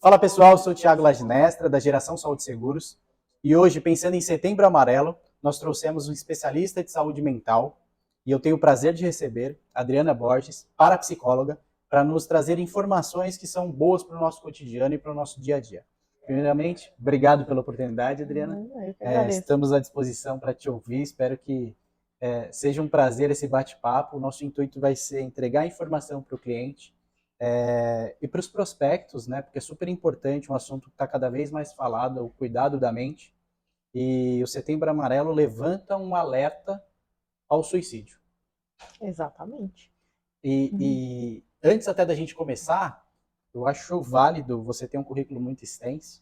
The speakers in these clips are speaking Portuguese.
Fala pessoal, eu sou o Thiago Laginestra, da Geração Saúde Seguros, e hoje, pensando em Setembro Amarelo, nós trouxemos um especialista de saúde mental, e eu tenho o prazer de receber Adriana Borges, parapsicóloga, para nos trazer informações que são boas para o nosso cotidiano e para o nosso dia a dia. Primeiramente, obrigado pela oportunidade, Adriana. Eu que agradeço. Estamos à disposição para te ouvir, espero que seja um prazer esse bate-papo. O nosso intuito vai ser entregar informação para o cliente, e para os prospectos, né? Porque é super importante, um assunto que está cada vez mais falado, o cuidado da mente. E o Setembro Amarelo levanta um alerta ao suicídio. Exatamente. E antes até da gente começar, eu acho válido você ter um currículo muito extenso.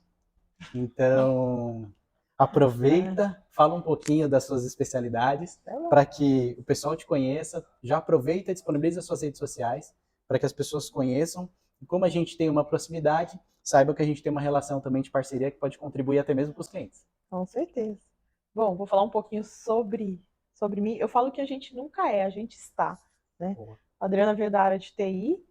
Então, aproveita, fala um pouquinho das suas especialidades para que o pessoal te conheça. Já aproveita e disponibiliza suas redes sociais para que as pessoas conheçam. E como a gente tem uma proximidade, saiba que a gente tem uma relação também de parceria que pode contribuir até mesmo com os clientes. Com certeza. Bom, vou falar um pouquinho sobre mim. Eu falo que a gente nunca é, a gente está, né? Boa. A Adriana veio da área de TI,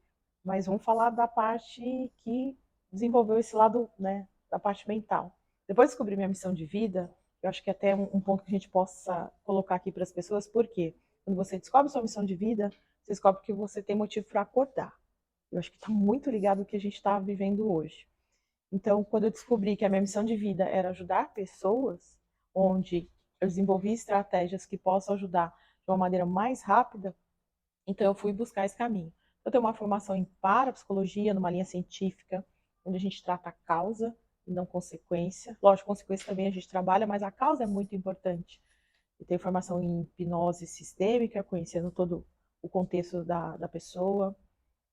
mas vamos falar da parte que desenvolveu esse lado, né, da parte mental. Depois de descobrir minha missão de vida, eu acho que é até um ponto que a gente possa colocar aqui para as pessoas, porque quando você descobre sua missão de vida, você descobre que você tem motivo para acordar. Eu acho que está muito ligado ao que a gente está vivendo hoje. Então, quando eu descobri que a minha missão de vida era ajudar pessoas, onde eu desenvolvi estratégias que possam ajudar de uma maneira mais rápida, então eu fui buscar esse caminho. Eu tenho uma formação em parapsicologia, numa linha científica, onde a gente trata a causa e não consequência. Lógico, consequência também a gente trabalha, mas a causa é muito importante. Eu tenho formação em hipnose sistêmica, conhecendo todo o contexto da pessoa.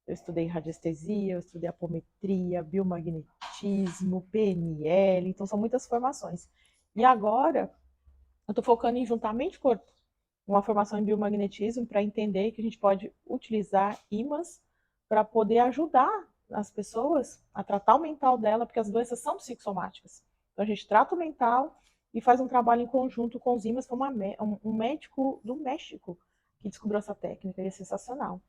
Eu estudei radiestesia, eu estudei apometria, biomagnetismo, PNL, então são muitas formações. E agora eu estou focando em juntar mente e corpo, uma formação em biomagnetismo para entender que a gente pode utilizar ímãs para poder ajudar as pessoas a tratar o mental dela, porque as doenças são psicossomáticas. Então a gente trata o mental e faz um trabalho em conjunto com os ímãs, como um médico do México que descobriu essa técnica, e é sensacional.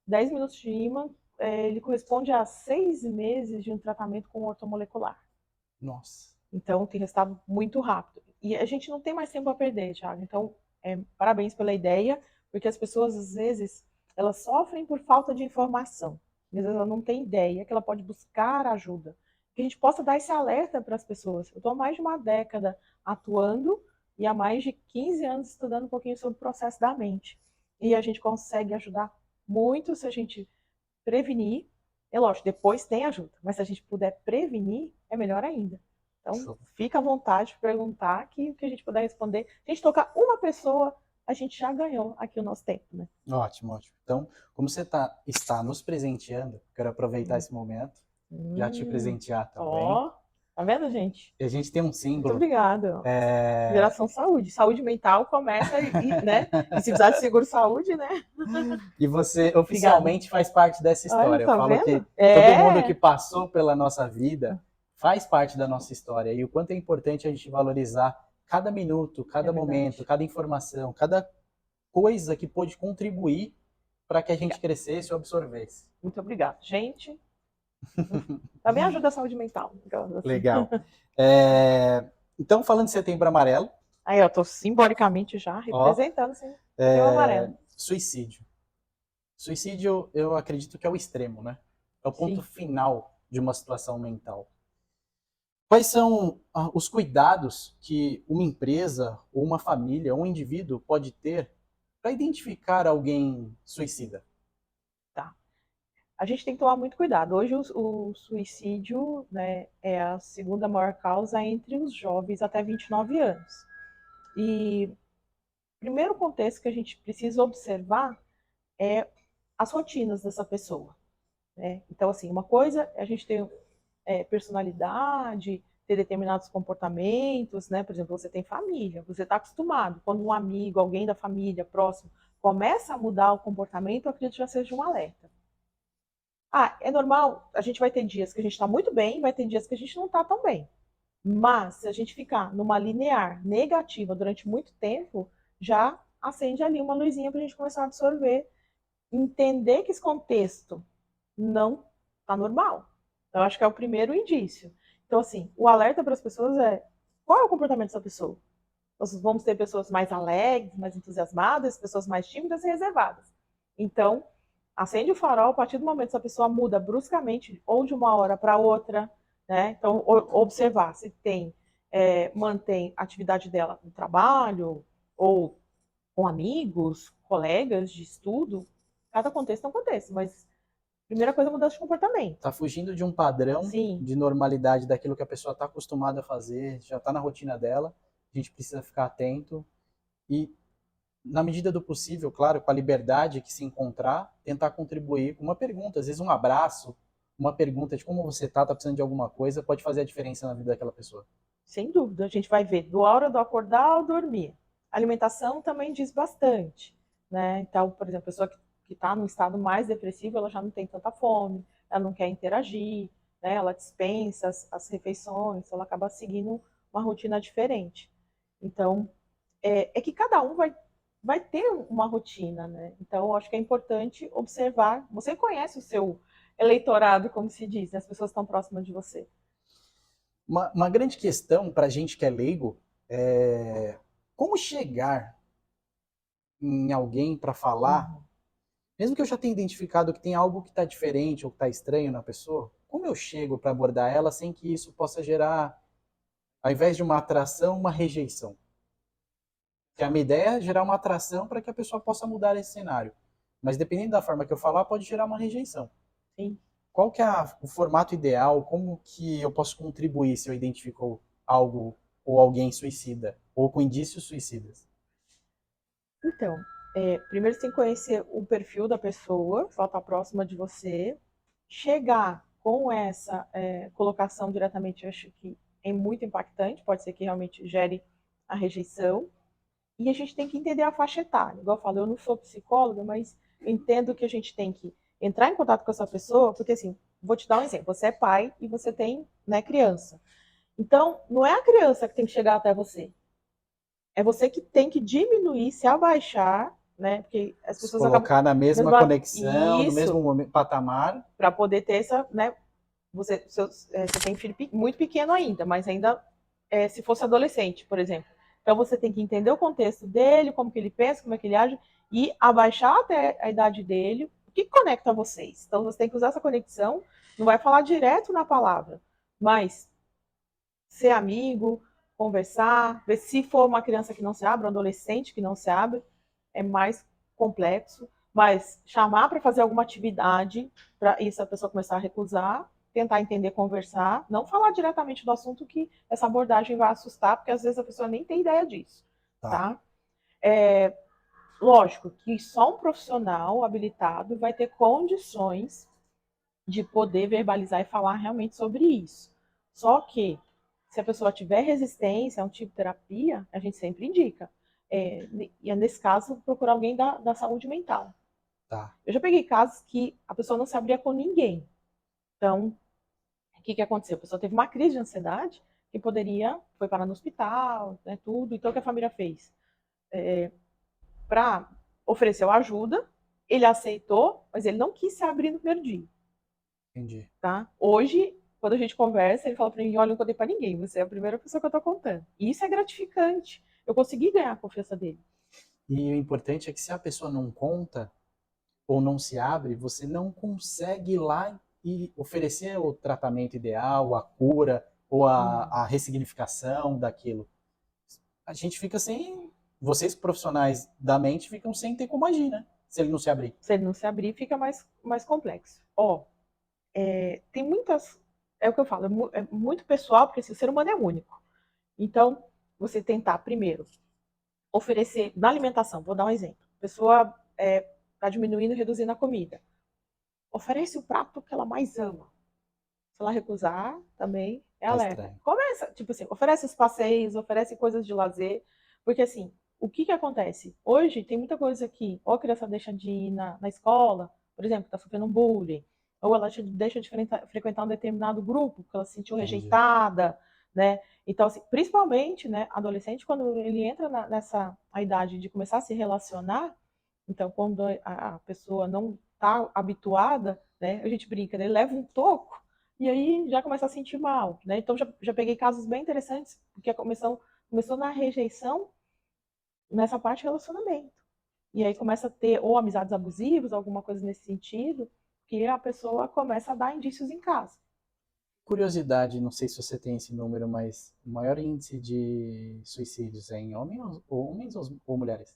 10 minutos de ímã, ele corresponde a 6 meses de um tratamento com ortomolecular. Nossa. Então, tem resultado muito rápido. E a gente não tem mais tempo a perder, Thiago. Então, parabéns pela ideia, porque as pessoas, às vezes, elas sofrem por falta de informação. Às vezes ela não tem ideia que ela pode buscar ajuda. Que a gente possa dar esse alerta para as pessoas. Eu estou há mais de uma década atuando e há mais de 15 anos estudando um pouquinho sobre o processo da mente. E a gente consegue ajudar muito se a gente prevenir. É lógico, depois tem ajuda, mas se a gente puder prevenir, é melhor ainda. Então, Show. fica à vontade de perguntar que o que a gente puder responder. Se a gente tocar uma pessoa, a gente já ganhou aqui o nosso tempo, né? Ótimo, ótimo. Então, como você está nos presenteando, quero aproveitar esse momento, já te presentear também. Ó, tá vendo, gente? E a gente tem um Muito símbolo. obrigada. Geração Saúde. Saúde mental começa, né? E se precisar de seguro saúde, né? E você Obrigada. oficialmente faz parte dessa Olha, história. Eu tá falo que vendo? todo mundo que passou pela nossa vida faz parte da nossa história. E o quanto é importante a gente valorizar cada minuto, cada momento, cada informação, cada coisa que pôde contribuir para que a gente crescesse ou absorvesse. Muito obrigada. Gente, também ajuda a saúde mental. Assim. Legal. Então, falando de Setembro Amarelo. Aí, eu tô simbolicamente já representando sim, o amarelo. Suicídio. Suicídio, eu acredito que é o extremo, né? É o ponto Sim. final de uma situação mental. Quais são os cuidados que uma empresa, ou uma família, ou um indivíduo pode ter para identificar alguém suicida? Tá. A gente tem que tomar muito cuidado. Hoje o suicídio, né, é a segunda maior causa entre os jovens até 29 anos. E o primeiro contexto que a gente precisa observar é as rotinas dessa pessoa. Né? Então, assim, uma coisa é a gente ter personalidade, ter determinados comportamentos, né? Por exemplo, você tem família, você está acostumado. Quando um amigo, alguém da família próximo, começa a mudar o comportamento, eu acredito que já seja um alerta. Ah, é normal, a gente vai ter dias que a gente está muito bem, vai ter dias que a gente não está tão bem. Mas, se a gente ficar numa linear negativa durante muito tempo, já acende ali uma luzinha para a gente começar a absorver, entender que esse contexto não está normal. Então, acho que é o primeiro indício. Então, assim, o alerta para as pessoas é qual é o comportamento dessa pessoa? Nós vamos ter pessoas mais alegres, mais entusiasmadas, pessoas mais tímidas e reservadas. Então, acende o farol, a partir do momento que essa pessoa muda bruscamente, ou de uma hora para outra, né? Então, observar se tem, mantém a atividade dela no trabalho, ou com amigos, colegas de estudo. Cada contexto é um contexto, mas a primeira coisa é mudança de comportamento. Tá fugindo de um padrão Sim, de normalidade daquilo que a pessoa está acostumada a fazer, já está na rotina dela. A gente precisa ficar atento e, na medida do possível, claro, com a liberdade que se encontrar, tentar contribuir com uma pergunta, às vezes um abraço, uma pergunta de como você tá precisando de alguma coisa, pode fazer a diferença na vida daquela pessoa. sem dúvida. A gente vai ver do hora do acordar ao dormir. A alimentação também diz bastante, né? Então, por exemplo, a pessoa que está num estado mais depressivo, ela já não tem tanta fome, ela não quer interagir, né? Ela dispensa as refeições, ela acaba seguindo uma rotina diferente. Então, é que cada um vai ter uma rotina, né? Então, eu acho que é importante observar. Você conhece o seu eleitorado, como se diz, né? As pessoas estão próximas de você. Uma grande questão para a gente que é leigo é como chegar em alguém para falar, Uhum. mesmo que eu já tenha identificado que tem algo que está diferente ou que está estranho na pessoa, como eu chego para abordar ela sem que isso possa gerar, ao invés de uma atração, uma rejeição? Que a minha ideia é gerar uma atração para que a pessoa possa mudar esse cenário. Mas dependendo da forma que eu falar, pode gerar uma rejeição. Sim. Qual que é o formato ideal? Como que eu posso contribuir se eu identifico algo ou alguém suicida? Ou com indícios suicidas? Então, primeiro você tem que conhecer o perfil da pessoa, se ela está próxima de você. Chegar com essa colocação diretamente, eu acho que é muito impactante, pode ser que realmente gere a rejeição. E a gente tem que entender a faixa etária. Igual eu falo, eu não sou psicóloga, mas eu entendo que a gente tem que entrar em contato com essa pessoa, porque assim, vou te dar um exemplo. Você é pai e você tem, né, criança. Então, não é a criança que tem que chegar até você. É você que tem que diminuir, se abaixar, né? Porque as Se pessoas acabam. colocar na mesma conexão, no Isso, mesmo patamar. para poder ter essa, né? Você tem filho muito pequeno ainda, mas ainda se fosse adolescente, por exemplo. Então você tem que entender o contexto dele, como que ele pensa, como é que ele age, e abaixar até a idade dele. O que conecta vocês? Então você tem que usar essa conexão, não vai falar direto na palavra, mas ser amigo, conversar, ver se for uma criança que não se abre, um adolescente que não se abre, é mais complexo, mas chamar para fazer alguma atividade, para isso a pessoa começar a recusar, tentar entender, conversar, não falar diretamente do assunto que essa abordagem vai assustar, porque às vezes a pessoa nem tem ideia disso, Tá. tá? É, lógico que só um profissional habilitado vai ter condições de poder verbalizar e falar realmente sobre isso. Só que, se a pessoa tiver resistência a um tipo de terapia, a gente sempre indica. E é nesse caso, procurar alguém da saúde mental. Tá. Eu já peguei casos que a pessoa não se abria com ninguém. Então, o que aconteceu? A pessoa teve uma crise de ansiedade que foi parar no hospital, né, tudo. Então, o que a família fez? Para ofereceu ajuda, ele aceitou, mas ele não quis se abrir no primeiro dia. Entendi. Tá? Hoje, quando a gente conversa, ele fala para mim: olha, eu não contei para ninguém, você é a primeira pessoa que eu tô contando. E isso é gratificante. Eu consegui ganhar a confiança dele. E o importante é que se a pessoa não conta ou não se abre, você não consegue ir lá e oferecer o tratamento ideal, a cura ou Hum. a ressignificação daquilo. A gente fica sem. Vocês profissionais da mente ficam sem ter como agir, né? Se ele não se abrir. Se ele não se abrir, fica mais complexo. Ó, tem muitas. É o que eu falo, é muito pessoal, porque assim, o ser humano é único. Então, você tentar, primeiro, oferecer na alimentação, vou dar um exemplo. A pessoa está diminuindo e reduzindo a comida. Oferece o prato que ela mais ama. Se ela recusar, também é Tá alerta. estranho. Começa, tipo assim, oferece os passeios, oferece coisas de lazer, porque assim, o que acontece? Hoje tem muita coisa que ou a criança deixa de ir na escola, por exemplo, está sofrendo um bullying, ou ela deixa de frequentar um determinado grupo, porque ela se sentiu Entendi. rejeitada, né? Então, assim, principalmente, né, adolescente, quando ele entra nessa a idade de começar a se relacionar, então, quando a pessoa não está habituada, né, a gente brinca, né, ele leva um toco, E aí já começa a sentir mal, né? Então já peguei casos bem interessantes, porque começou na rejeição nessa parte de relacionamento. E aí começa a ter ou amizades abusivas, alguma coisa nesse sentido, que a pessoa começa a dar indícios em casa. Curiosidade, não sei se você tem esse número, mas o maior índice de suicídios é em homens ou mulheres?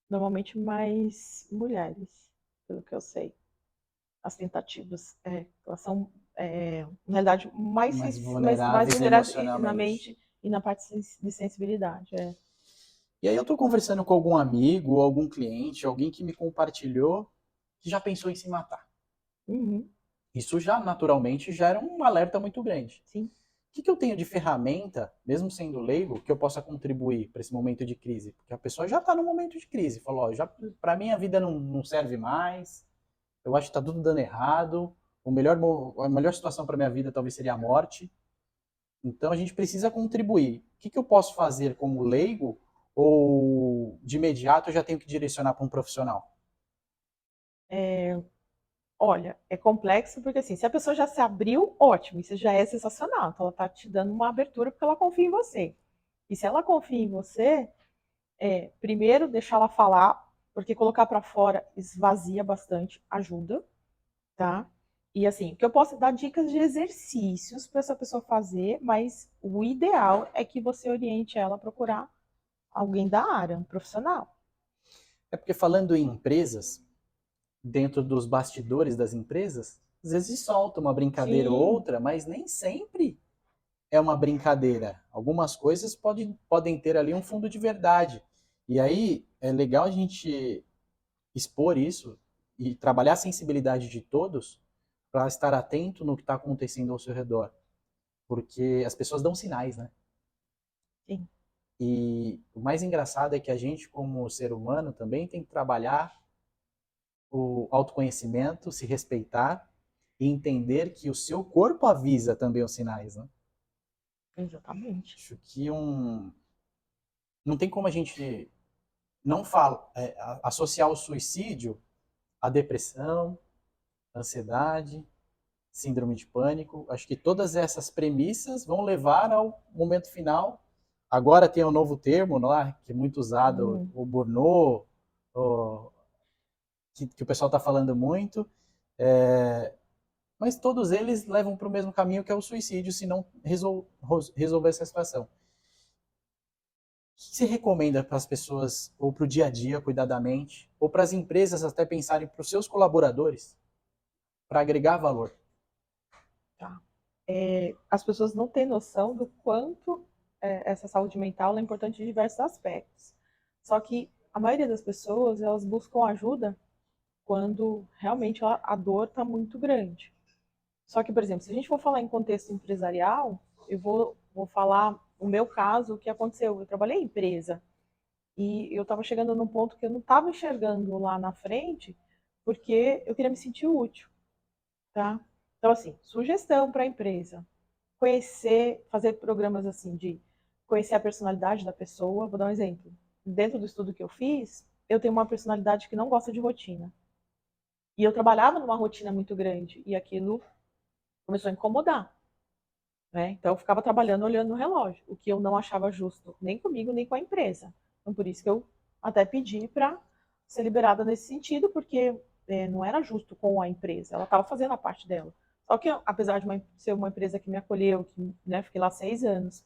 Normalmente mais mulheres, pelo que eu sei. As tentativas, elas são, na realidade, Mais mais vulneráveis vulneráveis na emocionalmente. mente e na parte de sensibilidade. E aí eu tô conversando com algum amigo, ou algum cliente, alguém que me compartilhou que já pensou em se matar. Uhum, Isso já naturalmente já era um alerta muito grande. sim. O que eu tenho de ferramenta, mesmo sendo leigo, que eu possa contribuir para esse momento de crise? Porque a pessoa já está no momento de crise, falou, ó, já para mim a vida não serve mais, eu acho que está tudo dando errado, a melhor situação para minha vida talvez seria a morte. Então a gente precisa contribuir. O que eu posso fazer como leigo ou de imediato eu já tenho que direcionar para um profissional? Olha, é complexo porque assim, se a pessoa já se abriu, ótimo, isso já é sensacional. Então ela está te dando uma abertura porque ela confia em você. E se ela confia em você, primeiro deixar ela falar, porque colocar para fora esvazia bastante, ajuda, tá? E assim, que eu posso dar dicas de exercícios para essa pessoa fazer, mas o ideal é que você oriente ela a procurar alguém da área, um profissional. É porque falando em empresas, dentro dos bastidores das empresas, às vezes solta uma brincadeira ou Sim, outra, mas nem sempre é uma brincadeira. Algumas coisas podem ter ali um fundo de verdade. E aí é legal a gente expor isso e trabalhar a sensibilidade de todos para estar atento no que está acontecendo ao seu redor. Porque as pessoas dão sinais, né? sim. E o mais engraçado é que a gente, como ser humano, também tem que trabalhar o autoconhecimento, se respeitar e entender que o seu corpo avisa também os sinais, né? Exatamente. Acho que não tem como a gente não fala, associar o suicídio à depressão, ansiedade, síndrome de pânico. Acho que todas essas premissas vão levar ao momento final. Agora tem um novo termo lá, que é muito usado, Hum, o burnout, o, que o pessoal está falando muito. É, mas todos eles levam para o mesmo caminho, que é o suicídio, se não resolver essa situação. O que você recomenda para as pessoas, ou para o dia a dia, cuidar da mente, ou para as empresas até pensarem para os seus colaboradores, para agregar valor? tá. As pessoas não têm noção do quanto essa saúde mental é importante em diversos aspectos. Só que a maioria das pessoas, elas buscam ajuda quando realmente a dor está muito grande. Só que, por exemplo, se a gente for falar em contexto empresarial, eu vou falar o meu caso, o que aconteceu. Eu trabalhei em empresa e eu estava chegando num ponto que eu não estava enxergando lá na frente, porque eu queria me sentir útil, tá? Então, assim, sugestão para a empresa: conhecer, fazer programas assim de conhecer a personalidade da pessoa. Vou dar um exemplo. Dentro do estudo que eu fiz, eu tenho uma personalidade que não gosta de rotina. E eu trabalhava numa rotina muito grande e aquilo começou a incomodar, né? Então eu ficava trabalhando olhando no relógio, o que eu não achava justo nem comigo nem com a empresa. Então por isso que eu até pedi para ser liberada nesse sentido, porque não era justo com a empresa. Ela estava fazendo a parte dela. Só que apesar de ser uma empresa que me acolheu, que, né, fiquei lá 6 anos,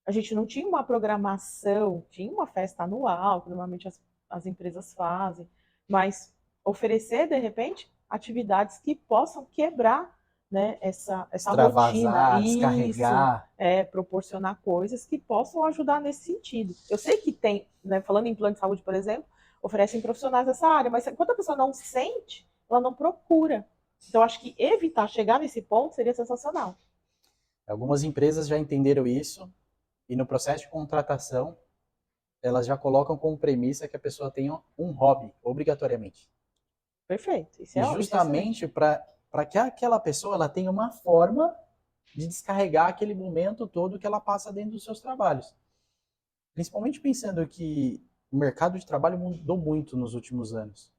a gente não tinha uma programação, tinha uma festa anual, que normalmente as empresas fazem, mas oferecer, de repente, atividades que possam quebrar, né, essa rotina, Extravasar, isso, descarregar. proporcionar coisas que possam ajudar nesse sentido. Eu sei que tem, né, falando em plano de saúde, por exemplo, oferecem profissionais dessa área, mas enquanto a pessoa não sente, ela não procura. Então, acho que evitar chegar nesse ponto seria sensacional. Algumas empresas já entenderam isso e no processo de contratação elas já colocam como premissa que a pessoa tenha um hobby, obrigatoriamente. Perfeito, E isso é excelente. justamente para que aquela pessoa ela tenha uma forma de descarregar aquele momento todo que ela passa dentro dos seus trabalhos. Principalmente pensando que o mercado de trabalho mudou muito nos últimos anos.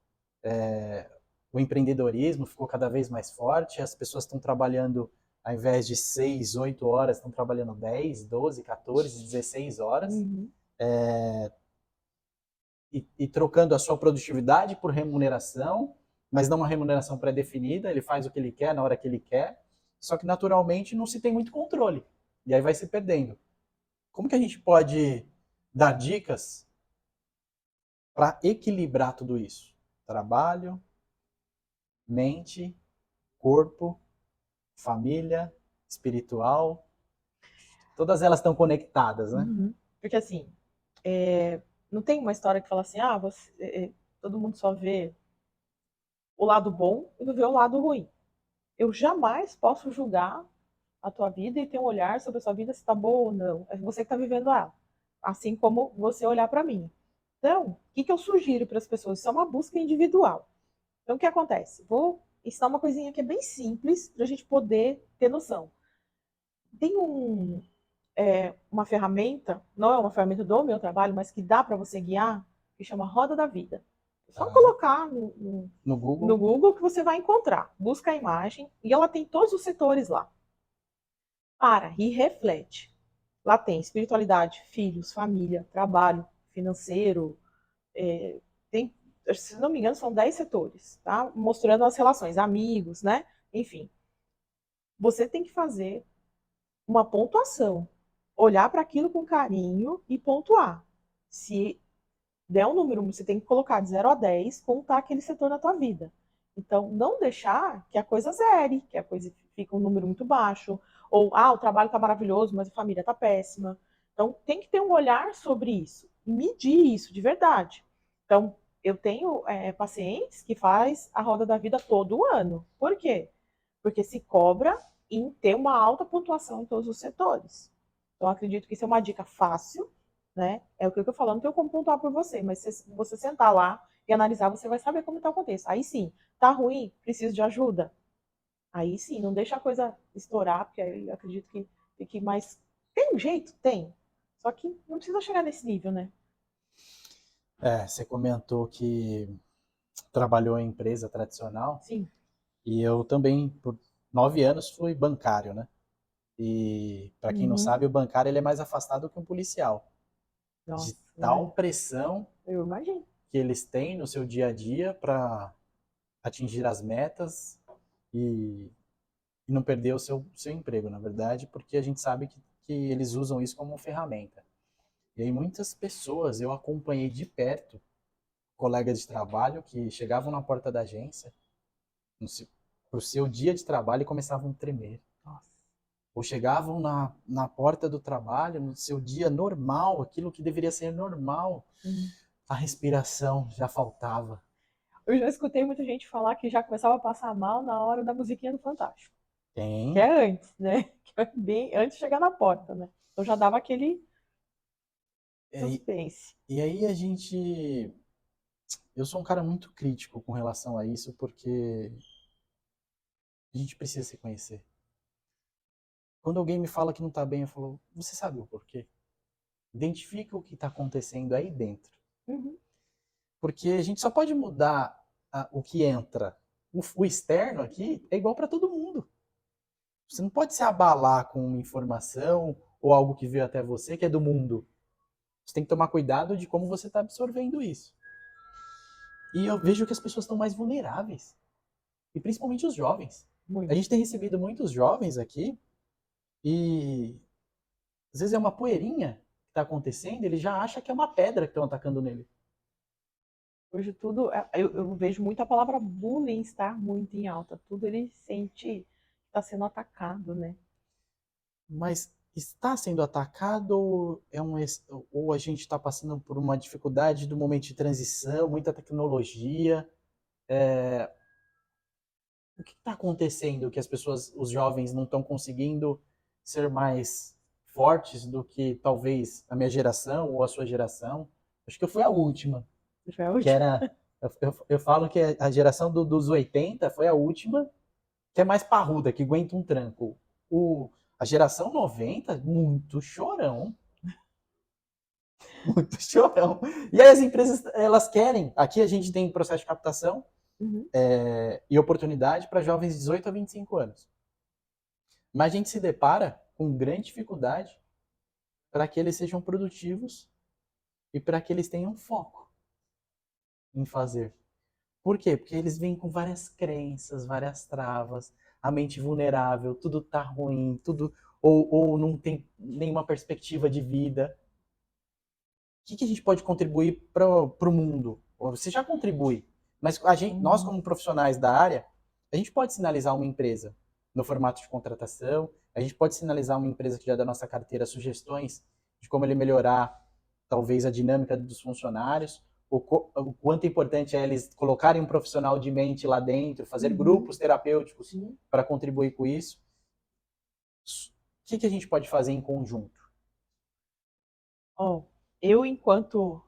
O empreendedorismo ficou cada vez mais forte, as pessoas estão trabalhando ao invés de 6, 8 horas, estão trabalhando 10, 12, 14, 16 horas, e trocando a sua produtividade por remuneração, mas não uma remuneração pré-definida, ele faz o que ele quer na hora que ele quer, só que naturalmente não se tem muito controle, e aí vai se perdendo. Como que a gente pode dar dicas para equilibrar tudo isso? Trabalho, mente, corpo, família, espiritual, todas elas estão conectadas, né? Porque assim, não tem uma história que fala assim, todo mundo só vê o lado bom e não vê o lado ruim. Eu jamais posso julgar a tua vida e ter um olhar sobre a sua vida se está boa ou não. É você que está vivendo ela. Assim como você olhar para mim. Então, o que eu sugiro para as pessoas? Isso é uma busca individual. Então, o que acontece? Vou ensinar uma coisinha que é bem simples para a gente poder ter noção. Tem uma ferramenta, não é uma ferramenta do meu trabalho, mas que dá para você guiar, que chama Roda da Vida. É só colocar no Google que você vai encontrar. Busca a imagem e ela tem todos os setores lá. Para e reflete. Lá tem espiritualidade, filhos, família, trabalho, financeiro. Tem, se não me engano, são 10 setores, tá? Mostrando as relações, amigos, né? Enfim. Você tem que fazer uma pontuação. Olhar para aquilo com carinho e pontuar. Se der um número, você tem que colocar de 0 a 10, contar aquele setor na tua vida. Então, não deixar que a coisa zere, que a coisa fique um número muito baixo, ou, o trabalho está maravilhoso, mas a família está péssima. Então, tem que ter um olhar sobre isso, e medir isso de verdade. Então, eu tenho pacientes que faz a roda da vida todo ano. Por quê? Porque se cobra em ter uma alta pontuação em todos os setores. Então, acredito que isso é uma dica fácil, né? É o que eu estou falando, não tenho como pontuar por você, mas se você sentar lá e analisar, você vai saber como está o contexto. Aí sim, tá ruim, preciso de ajuda. Aí sim, não deixa a coisa estourar, porque aí eu acredito que fique mais. Tem um jeito? Tem. Só que não precisa chegar nesse nível, né? Você comentou que trabalhou em empresa tradicional. Sim. E eu também, por 9 anos, fui bancário, né? E, para quem não sabe, o bancário ele é mais afastado que um policial. Nossa, de tal pressão eu imagino que eles têm no seu dia a dia para atingir as metas e não perder o seu emprego, na verdade, porque a gente sabe que eles usam isso como ferramenta. E aí muitas pessoas eu acompanhei de perto, colegas de trabalho que chegavam na porta da agência para o seu dia de trabalho e começavam a tremer. Nossa. Ou chegavam na porta do trabalho, no seu dia normal, aquilo que deveria ser normal, a respiração já faltava. Eu já escutei muita gente falar que já começava a passar mal na hora da musiquinha do Fantástico. Tem. Que é antes, né? Que é bem antes de chegar na porta, né? Então já dava aquele suspense. E aí a gente... Eu sou um cara muito crítico com relação a isso, porque a gente precisa se conhecer. Quando alguém me fala que não tá bem, eu falo, você sabe o porquê? Identifica o que está acontecendo aí dentro. Porque a gente só pode mudar o que entra. O externo aqui é igual para todo mundo. Você não pode se abalar com uma informação ou algo que veio até você que é do mundo. Você tem que tomar cuidado de como você está absorvendo isso. E eu vejo que as pessoas estão mais vulneráveis. E principalmente os jovens. Muito. A gente tem recebido muitos jovens aqui e às vezes é uma poeirinha que está acontecendo, ele já acha que é uma pedra que estão atacando nele. Hoje tudo, eu vejo muito a palavra bullying estar muito em alta. Tudo ele sente que está sendo atacado, né? Mas está sendo atacado ou a gente está passando por uma dificuldade do momento de transição, muita tecnologia? O que está acontecendo que as pessoas, os jovens, não estão conseguindo ser mais fortes do que talvez a minha geração ou a sua geração? Acho que eu fui a última. Foi a última. Que era, eu falo que a geração dos 80 foi a última que é mais parruda, que aguenta um tranco. A geração 90, muito chorão. Muito chorão. E aí as empresas, elas querem. Aqui a gente tem processo de captação e oportunidade para jovens de 18 a 25 anos. mas a gente se depara com grande dificuldade para que eles sejam produtivos e para que eles tenham foco em fazer. Por quê? Porque eles vêm com várias crenças, várias travas, a mente vulnerável, tudo tá ruim, tudo ou não tem nenhuma perspectiva de vida. O que a gente pode contribuir para o mundo? Você já contribui, mas nós como profissionais da área, a gente pode sinalizar uma empresa no formato de contratação, a gente pode sinalizar uma empresa que já é da nossa carteira sugestões de como ele melhorar talvez a dinâmica dos funcionários, o quanto importante é eles colocarem um profissional de mente lá dentro, fazer grupos terapêuticos para contribuir com isso. O que a gente pode fazer em conjunto? Eu, enquanto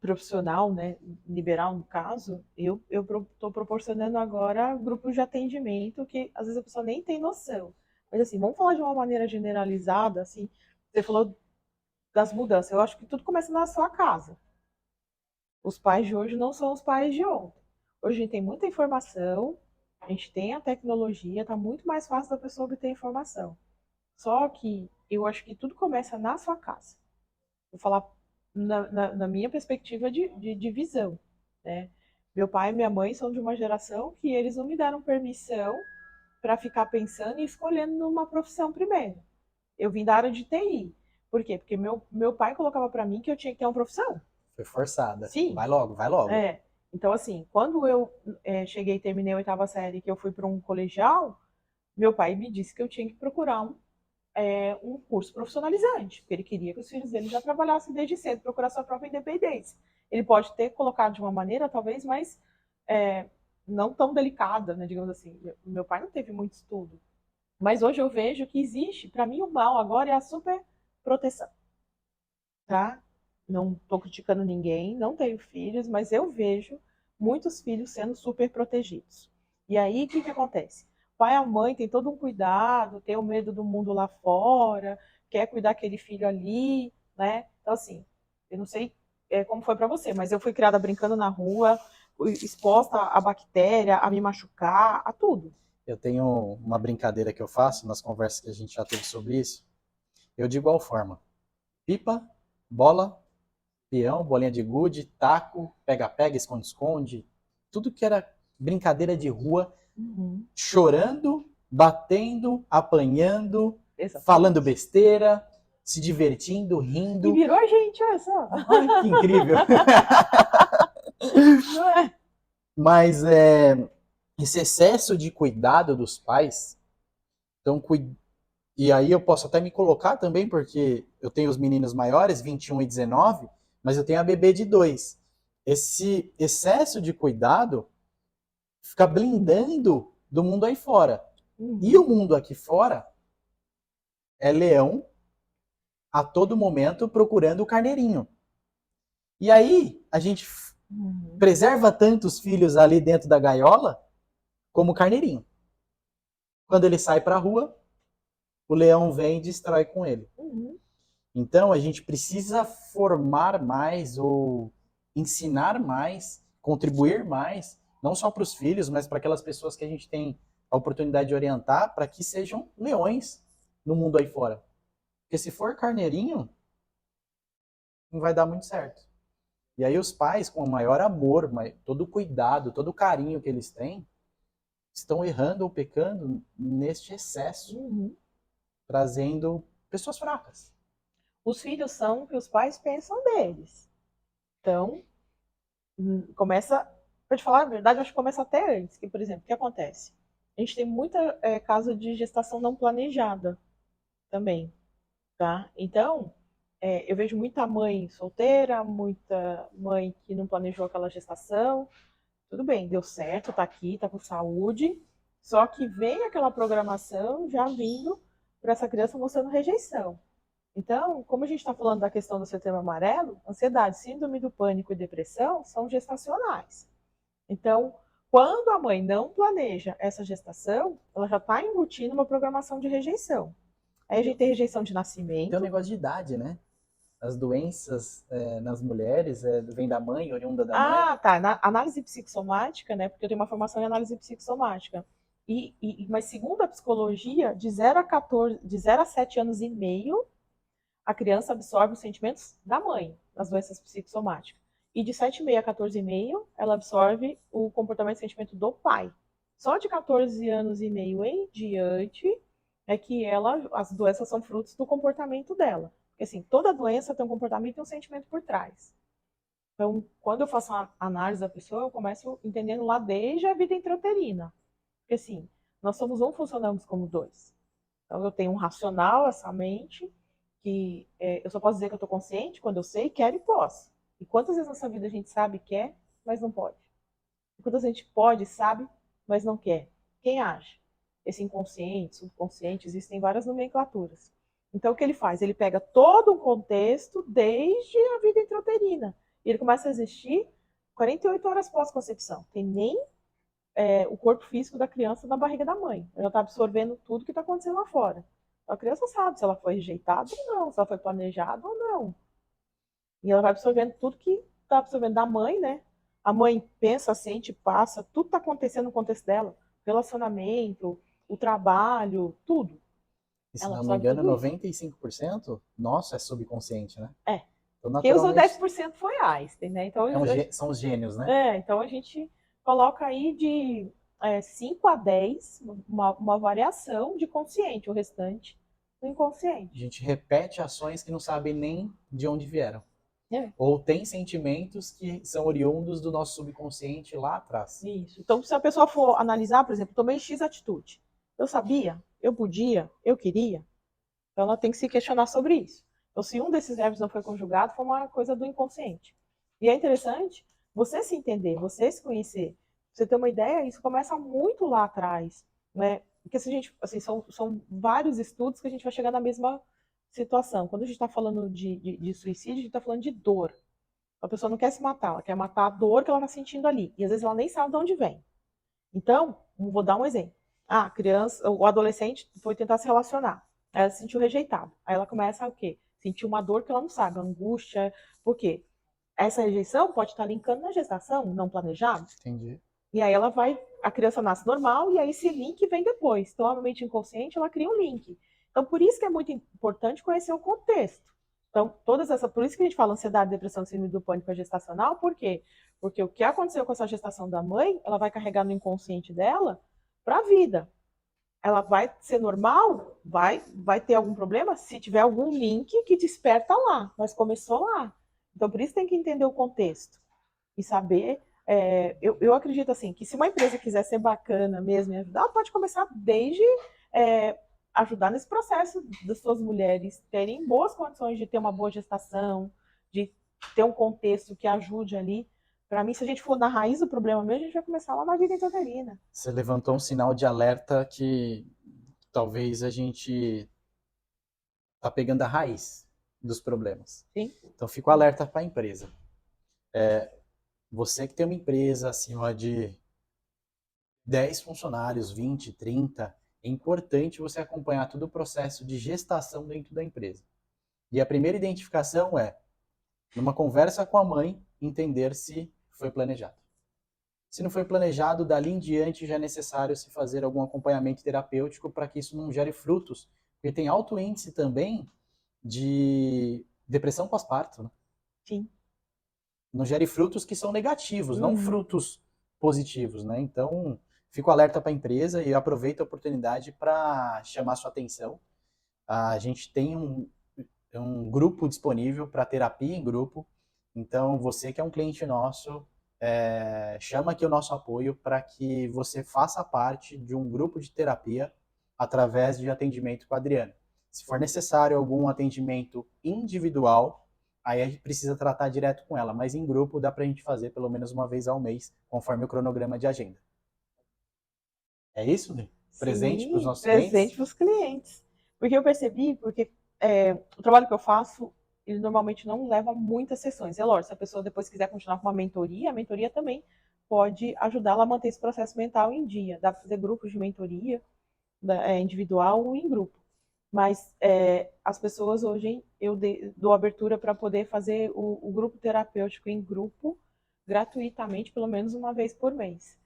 profissional, né, liberal no caso, eu estou proporcionando agora grupos de atendimento que às vezes a pessoa nem tem noção. Mas assim, vamos falar de uma maneira generalizada, assim, você falou das mudanças. Eu acho que tudo começa na sua casa. Os pais de hoje não são os pais de ontem. Hoje a gente tem muita informação, a gente tem a tecnologia, está muito mais fácil da pessoa obter informação. Só que eu acho que tudo começa na sua casa. Vou falar na minha perspectiva de visão, né? Meu pai e minha mãe são de uma geração que eles não me deram permissão para ficar pensando e escolhendo numa profissão primeiro. Eu vim da área de TI. Por quê? Porque meu pai colocava para mim que eu tinha que ter uma profissão. Foi forçada. Sim. Vai logo, vai logo. Então, assim, quando eu cheguei e terminei a 8ª série, que eu fui para um colegial, meu pai me disse que eu tinha que procurar um curso profissionalizante, porque ele queria que os filhos dele já trabalhassem desde cedo, procurar sua própria independência. Ele pode ter colocado de uma maneira, talvez, mais não tão delicada, né, digamos assim. Meu pai não teve muito estudo. Mas hoje eu vejo que existe, para mim, o mal agora é a super proteção. Tá? Não estou criticando ninguém, não tenho filhos, mas eu vejo muitos filhos sendo super protegidos. E aí, o que acontece? O pai e a mãe têm todo um cuidado, tem o medo do mundo lá fora, quer cuidar daquele filho ali, né? Então, assim, eu não sei como foi para você, mas eu fui criada brincando na rua, exposta a bactéria, a me machucar, a tudo. Eu tenho uma brincadeira que eu faço nas conversas que a gente já teve sobre isso. Eu de igual forma: pipa, bola, peão, bolinha de gude, taco, pega-pega, esconde-esconde, tudo que era brincadeira de rua, chorando, batendo, apanhando, falando besteira, se divertindo, rindo. E virou a gente, olha só. Ai, que incrível. Não é? Mas esse excesso de cuidado dos pais, então, e aí eu posso até me colocar também, porque eu tenho os meninos maiores, 21 e 19, mas eu tenho a bebê de 2. Esse excesso de cuidado fica blindando do mundo aí fora. E o mundo aqui fora é leão a todo momento procurando o carneirinho. E aí a gente preserva tanto os filhos ali dentro da gaiola como o carneirinho. Quando ele sai para a rua, o leão vem e destrói com ele. Então a gente precisa formar mais ou ensinar mais, contribuir mais, não só para os filhos, mas para aquelas pessoas que a gente tem a oportunidade de orientar para que sejam leões no mundo aí fora. Porque se for carneirinho, não vai dar muito certo. E aí os pais, com o maior amor, todo o cuidado, todo o carinho que eles têm, estão errando ou pecando neste excesso, trazendo pessoas fracas. Os filhos são o que os pais pensam deles. Então, começa, para te falar a verdade, eu acho que começa até antes. Que, por exemplo, o que acontece? A gente tem muita caso de gestação não planejada também, tá? Então, eu vejo muita mãe solteira, muita mãe que não planejou aquela gestação. Tudo bem, deu certo, tá aqui, tá com saúde, só que vem aquela programação já vindo para essa criança mostrando rejeição. Então, como a gente está falando da questão do Setembro Amarelo, ansiedade, síndrome do pânico e depressão são gestacionais. Então, quando a mãe não planeja essa gestação, ela já está embutindo uma programação de rejeição. Aí a gente tem rejeição de nascimento. Tem um negócio de idade, né? As doenças nas mulheres vêm da mãe, oriunda da mãe. Ah, tá. Na análise psicossomática, né? Porque eu tenho uma formação em análise psicossomática. Mas segundo a psicologia, de 0 a 7 anos e meio, a criança absorve os sentimentos da mãe, nas doenças psicossomáticas. E de 7,5 a 14,5, ela absorve o comportamento e sentimento do pai. Só de 14 anos e meio em diante é que as doenças são frutos do comportamento dela. Porque assim, toda doença tem um comportamento e um sentimento por trás. Então, quando eu faço a análise da pessoa, eu começo entendendo lá desde a vida intrauterina. Porque assim, nós somos um, funcionamos como dois. Então, eu tenho um racional, essa mente, que eu só posso dizer que eu estou consciente quando eu sei, quero e posso. E quantas vezes nessa vida a gente sabe, quer, mas não pode? E quantas vezes a gente pode, sabe, mas não quer? Quem age? Esse inconsciente, subconsciente, existem várias nomenclaturas. Então, o que ele faz? Ele pega todo um contexto desde a vida intrauterina. E ele começa a existir 48 horas pós-concepção. Tem nem o corpo físico da criança na barriga da mãe. Ela está absorvendo tudo que está acontecendo lá fora. Então, a criança sabe se ela foi rejeitada ou não, se ela foi planejada ou não. E ela vai absorvendo tudo que está absorvendo da mãe, né? A mãe pensa, sente, passa, tudo está acontecendo no contexto dela. Relacionamento, o trabalho, tudo. E se Ela não me absorve engano, tudo isso. 95% nosso é subconsciente, né? É. Então, Quem usou naturalmente, 10% foi Einstein, né? Então, são os gênios, né? então a gente coloca aí de 5 a 10 uma variação de consciente, o restante do A inconsciente. gente repete ações que não sabe nem de onde vieram. É. Ou tem sentimentos que são oriundos do nosso subconsciente lá atrás. Isso. Então, se a pessoa for analisar, por exemplo, tomei X atitude. Eu sabia, eu podia, eu queria. Então, ela tem que se questionar sobre isso. Então, se um desses verbos não foi conjugado, foi uma coisa do inconsciente. E é interessante você se entender, você se conhecer. Você ter uma ideia, isso começa muito lá atrás, né? Porque se a gente, assim, são vários estudos que a gente vai chegar na mesma situação. Quando a gente está falando de suicídio, a gente está falando de dor. A pessoa não quer se matar, ela quer matar a dor que ela está sentindo ali. E às vezes ela nem sabe de onde vem. Então, vou dar um exemplo. A criança, o adolescente foi tentar se relacionar. Aí ela se sentiu rejeitada. Aí ela começa a o quê? Sentir uma dor que ela não sabe, angústia. Por quê? Essa rejeição pode estar linkando na gestação, não planejado. Entendi. E aí ela vai, a criança nasce normal e aí esse link vem depois. Então, a mente inconsciente, ela cria um link. Então, por isso que é muito importante conhecer o contexto. Então, por isso que a gente fala ansiedade, depressão, síndrome do pânico gestacional, por quê? Porque o que aconteceu com essa gestação da mãe, ela vai carregar no inconsciente dela para a vida. Ela vai ser normal? Vai ter algum problema? Se tiver algum link que desperta lá, mas começou lá. Então, por isso tem que entender o contexto e saber. Eu acredito assim que se uma empresa quiser ser bacana mesmo e ajudar, ela pode começar desde ajudar nesse processo das suas mulheres terem boas condições de ter uma boa gestação, de ter um contexto que ajude ali. Para mim, se a gente for na raiz do problema mesmo, a gente vai começar lá na vida intrauterina. Você levantou um sinal de alerta que talvez a gente tá pegando a raiz dos problemas. Sim. Então, fico alerta para a empresa. Você que tem uma empresa acima de 10 funcionários, 20, 30, é importante você acompanhar todo o processo de gestação dentro da empresa. E a primeira identificação é, numa conversa com a mãe, entender se foi planejado. Se não foi planejado, dali em diante já é necessário se fazer algum acompanhamento terapêutico para que isso não gere frutos. Porque tem alto índice também de depressão pós-parto. Né? Sim. Não gere frutos que são negativos, não frutos positivos. Né? Então, fico alerta para a empresa e aproveito a oportunidade para chamar sua atenção. A gente tem um grupo disponível para terapia em grupo. Então, você que é um cliente nosso, chama aqui o nosso apoio para que você faça parte de um grupo de terapia através de atendimento com a Adriana. Se for necessário algum atendimento individual, aí a gente precisa tratar direto com ela, mas em grupo dá para a gente fazer pelo menos uma vez ao mês, conforme o cronograma de agenda. É isso, Dri? Presente para os nossos presente clientes? para os clientes. Porque eu percebi, porque o trabalho que eu faço, ele normalmente não leva muitas sessões. É lógico, se a pessoa depois quiser continuar com uma mentoria, a mentoria também pode ajudá-la a manter esse processo mental em dia. Dá para fazer grupos de mentoria, individual ou em grupo. Mas as pessoas hoje, eu dou abertura para poder fazer o grupo terapêutico em grupo gratuitamente, pelo menos uma vez por mês.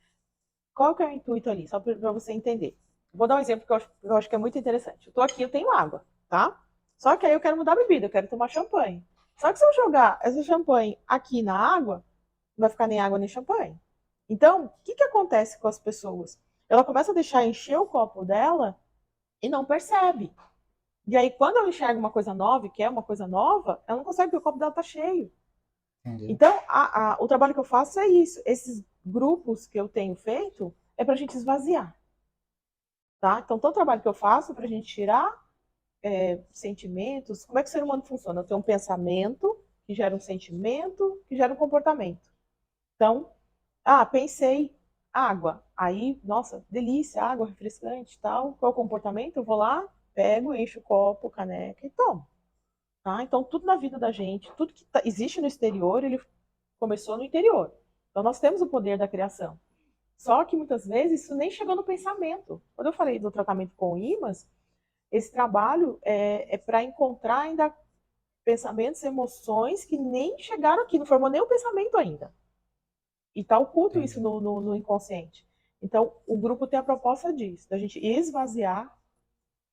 qual que é o intuito ali? Só para você entender. Vou dar um exemplo que eu acho que é muito interessante. Eu tô aqui, eu tenho água, tá? Só que aí eu quero mudar a bebida, eu quero tomar champanhe. Só que se eu jogar essa champanhe aqui na água, não vai ficar nem água nem champanhe. Então, o que acontece com as pessoas? Ela começa a deixar encher o copo dela e não percebe. E aí, quando ela enxerga uma coisa nova e quer uma coisa nova, ela não consegue, porque o copo dela tá cheio. Entendi. Então, o trabalho que eu faço é isso. Esses grupos que eu tenho feito é para a gente esvaziar. Tá? Então, todo o trabalho que eu faço é para a gente tirar sentimentos. Como é que o ser humano funciona? Eu tenho um pensamento que gera um sentimento, que gera um comportamento. Então, pensei, água. Aí, nossa, delícia, água refrescante e tal. Qual é o comportamento? Eu vou lá, pego, encho o copo, caneca e tomo. Tá? Então, tudo na vida da gente, tudo que existe no exterior, ele começou no interior. Então, nós temos o poder da criação. Só que muitas vezes isso nem chegou no pensamento. Quando eu falei do tratamento com ímãs, esse trabalho é para encontrar ainda pensamentos, emoções que nem chegaram aqui, não formou nem o pensamento ainda. E está oculto isso no inconsciente. Então, o grupo tem a proposta disso, da gente esvaziar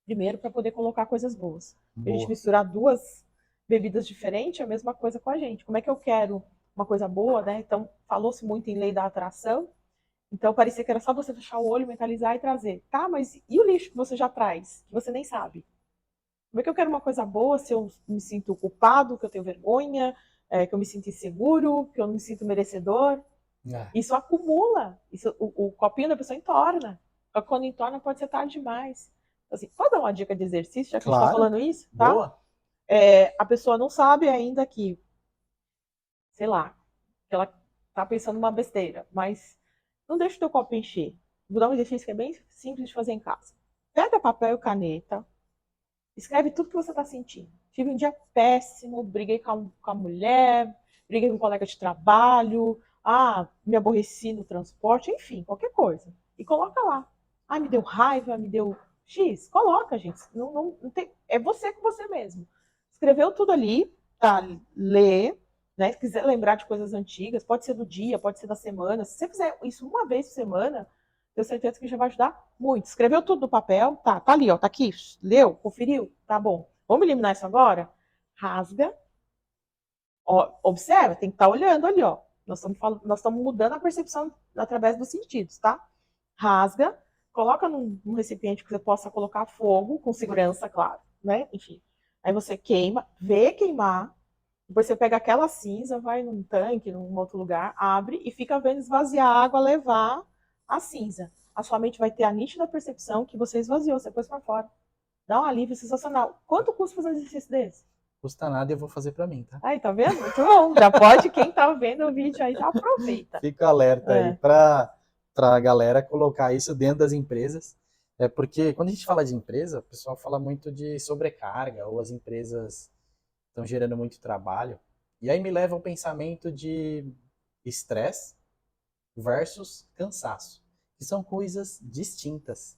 primeiro para poder colocar coisas boas. A gente misturar duas bebidas diferentes, é a mesma coisa com a gente. Como é que eu quero uma coisa boa, né? Então, falou-se muito em lei da atração. Então, parecia que era só você fechar o olho, mentalizar e trazer. Tá, mas e o lixo que você já traz, que você nem sabe? Como é que eu quero uma coisa boa se eu me sinto culpado, que eu tenho vergonha, que eu me sinto inseguro, que eu não me sinto merecedor? Isso acumula. O copinho da pessoa entorna. Só que quando entorna pode ser tarde demais. Assim, pode dar uma dica de exercício, já que a gente está falando isso, tá? Boa. A pessoa não sabe ainda que, sei lá, que ela tá pensando uma besteira, mas não deixa o teu copo encher. Vou dar um exercício que é bem simples de fazer em casa. Pega papel e caneta, escreve tudo que você está sentindo. Tive um dia péssimo, briguei com a mulher, briguei com um colega de trabalho, me aborreci no transporte, enfim, qualquer coisa. E coloca lá. Me deu raiva, me deu X. Coloca, gente. Não tem, é você com você mesmo. Escreveu tudo ali, tá? Lê, né? Se quiser lembrar de coisas antigas, pode ser do dia, pode ser da semana. Se você fizer isso uma vez por semana, tenho certeza que já vai ajudar muito. Escreveu tudo no papel, tá ali, ó, tá aqui. Leu, conferiu, tá bom. Vamos eliminar isso agora? Rasga. Ó, observa, tem que estar olhando ali, ó. Nós estamos mudando a percepção através dos sentidos, tá? Rasga, coloca num recipiente que você possa colocar fogo, com segurança, claro, né? Enfim. Aí você queima, vê queimar, depois você pega aquela cinza, vai num tanque, num outro lugar, abre e fica vendo esvaziar a água, levar a cinza. A sua mente vai ter a nítida percepção que você esvaziou, você pôs para fora. Dá um alívio sensacional. Quanto custa fazer um exercício desse? Custa nada e eu vou fazer pra mim, tá? Aí, tá vendo? Muito bom. Já pode, quem tá vendo o vídeo aí já aproveita. Fica alerta aí pra galera colocar isso dentro das empresas. Porque quando a gente fala de empresa, o pessoal fala muito de sobrecarga, ou as empresas estão gerando muito trabalho. E aí me leva ao pensamento de estresse versus cansaço, que são coisas distintas.